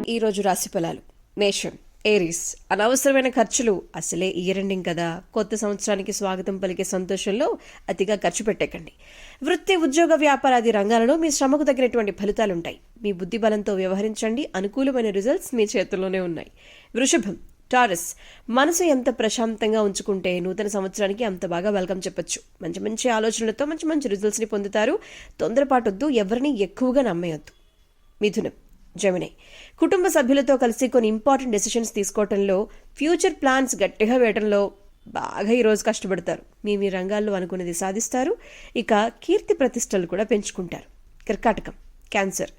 ఈ రోజు రాశి ఫలాలు. మేషం, ఏరీస్. అనవసరమైన ఖర్చులు. అసలే ఇయర్ ఎండింగ్ కదా, కొత్త సంవత్సరానికి స్వాగతం పలికే సంతోషంలో అతిగా ఖర్చు పెట్టకండి. వృత్తి, ఉద్యోగ, వ్యాపారాది రంగాలలో మీ శ్రమకు తగినటువంటి ఫలితాలుంటాయి. మీ బుద్ధి బలంతో వ్యవహరించండి. అనుకూలమైన రిజల్ట్స్ మీ చేతుల్లోనే ఉన్నాయి. వృషభం, టారస్. మనసు ఎంత ప్రశాంతంగా ఉంచుకుంటే నూతన సంవత్సరానికి అంత బాగా వెల్కమ్ చెప్పొచ్చు. మంచి మంచి ఆలోచనలతో మంచి మంచి రిజల్ట్స్ ని పొందుతారు. తొందరపాటొద్దు, ఎవరిని ఎక్కువగా నమ్మేయొద్దు. మిథునం, జెమిని. కుటుంబ సభ్యులతో కలిసి కొన్ని ఇంపార్టెంట్ డెసిషన్స్ తీసుకోవటంలో, ఫ్యూచర్ ప్లాన్స్ గట్టిగా వేయటంలో బాగా ఈరోజు కష్టపడతారు. మీ మీ రంగాల్లో అనుకున్నది సాధిస్తారు. ఇక కీర్తి ప్రతిష్టలు కూడా పెంచుకుంటారు. కర్కాటకం, క్యాన్సర్.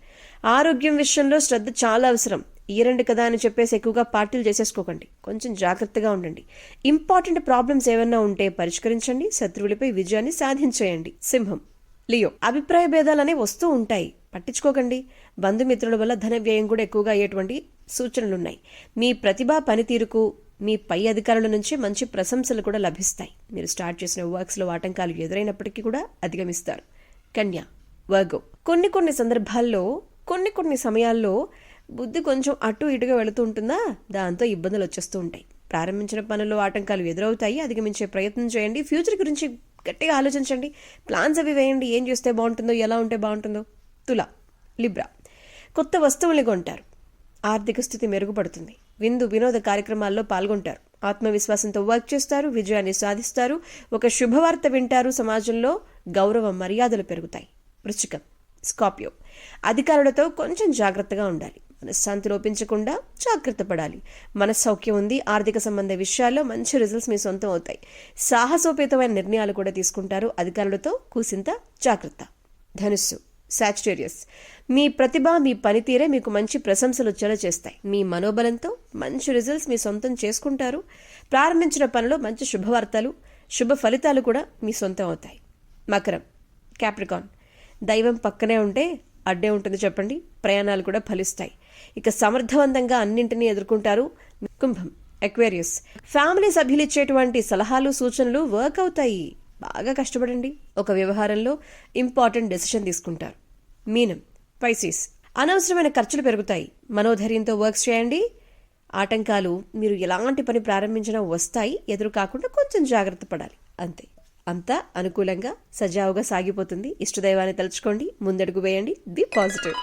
ఆరోగ్యం విషయంలో శ్రద్ధ చాలా అవసరం. ఇయరండి కదా అని చెప్పేసి ఎక్కువగా పార్టీలు చేసేసుకోకండి. కొంచెం జాగ్రత్తగా ఉండండి. ఇంపార్టెంట్ ప్రాబ్లమ్స్ ఏమన్నా ఉంటే పరిష్కరించండి. శత్రువులపై విజయాన్ని సాధించేయండి. సింహం, లియో. అభిప్రాయ భేదాలనే వస్తూ ఉంటాయి, పట్టించుకోకండి. బంధుమిత్రుల వల్ల ధన వ్యయం కూడా ఎక్కువగా అయ్యేటువంటి సూచనలున్నాయి. మీ ప్రతిభా పనితీరుకు మీ పై అధికారుల నుంచి మంచి ప్రశంసలు కూడా లభిస్తాయి. మీరు స్టార్ట్ చేసిన వర్క్స్లో ఆటంకాలు ఎదురైనప్పటికీ కూడా అధిగమిస్తారు. కన్య, వర్గో. కొన్ని సందర్భాల్లో కొన్ని సమయాల్లో బుద్ధి కొంచెం అటు ఇటుగా వెళుతూ ఉంటుందా, దాంతో ఇబ్బందులు వచ్చేస్తూ ఉంటాయి. ప్రారంభించిన పనుల్లో ఆటంకాలు ఎదురవుతాయి, అధిగమించే ప్రయత్నం చేయండి. ఫ్యూచర్ గురించి గట్టిగా ఆలోచించండి. ప్లాన్స్ అవి వేయండి, ఏం చేస్తే బాగుంటుందో, ఎలా ఉంటే బాగుంటుందో. తుల, లిబ్రా. కొత్త వస్తువుల్ని కొంటారు. ఆర్థిక స్థితి మెరుగుపడుతుంది. విందు వినోద కార్యక్రమాల్లో పాల్గొంటారు. ఆత్మవిశ్వాసంతో వర్క్ చేస్తారు. విజయాన్ని సాధిస్తారు. ఒక శుభవార్త వింటారు. సమాజంలో గౌరవ మర్యాదలు పెరుగుతాయి. వృశ్చికం, స్కార్పియో. అధికారులతో కొంచెం జాగ్రత్తగా ఉండాలి. మనశ్శాంతి లోపించకుండా జాగ్రత్త పడాలి. మనస్సౌఖ్యం ఉంది. ఆర్థిక సంబంధ విషయాల్లో మంచి రిజల్ట్స్ మీ సొంతం అవుతాయి. సాహసోపేతమైన నిర్ణయాలు కూడా తీసుకుంటారు. అధికారులతో కూసింత జాగ్రత్త. ధనుస్సు, సాజిటేరియస్. మీ ప్రతిభ, మీ పనితీరే మీకు మంచి ప్రశంసలు వచ్చేలా చేస్తాయి. మీ మనోబలంతో మంచి రిజల్ట్స్ మీ సొంతం చేసుకుంటారు. ప్రారంభించిన పనిలో మంచి శుభవార్తలు, శుభ ఫలితాలు కూడా మీ సొంతం అవుతాయి. మకరం, క్యాప్రికాన్. దైవం పక్కనే ఉంటే అడ్డే ఉంటుంది చెప్పండి. ప్రయాణాలు కూడా ఫలిస్తాయి. ఇక సమర్థవంతంగా అన్నింటినీ ఎదుర్కొంటారు. కుంభం, ఎక్వేరియస్. ఫ్యామిలీ సభ్యులు ఇచ్చేటువంటి సలహాలు, సూచనలు వర్క్ అవుతాయి. బాగా కష్టపడండి. ఒక వ్యవహారంలో ఇంపార్టెంట్ డెసిషన్ తీసుకుంటారు. మీనం, పైసిస్. అనవసరమైన ఖర్చులు పెరుగుతాయి. మనోధైర్యంతో వర్క్స్ చేయండి. ఆటంకాలు మీరు ఎలాంటి పని ప్రారంభించినా వస్తాయి. ఎదురు కాకుండా కొంచెం జాగ్రత్త పడాలి, అంతే. అంతా అనుకూలంగా సజావుగా సాగిపోతుంది. ఇష్టదైవాన్ని తలుచుకోండి, ముందడుగు వేయండి. Be positive.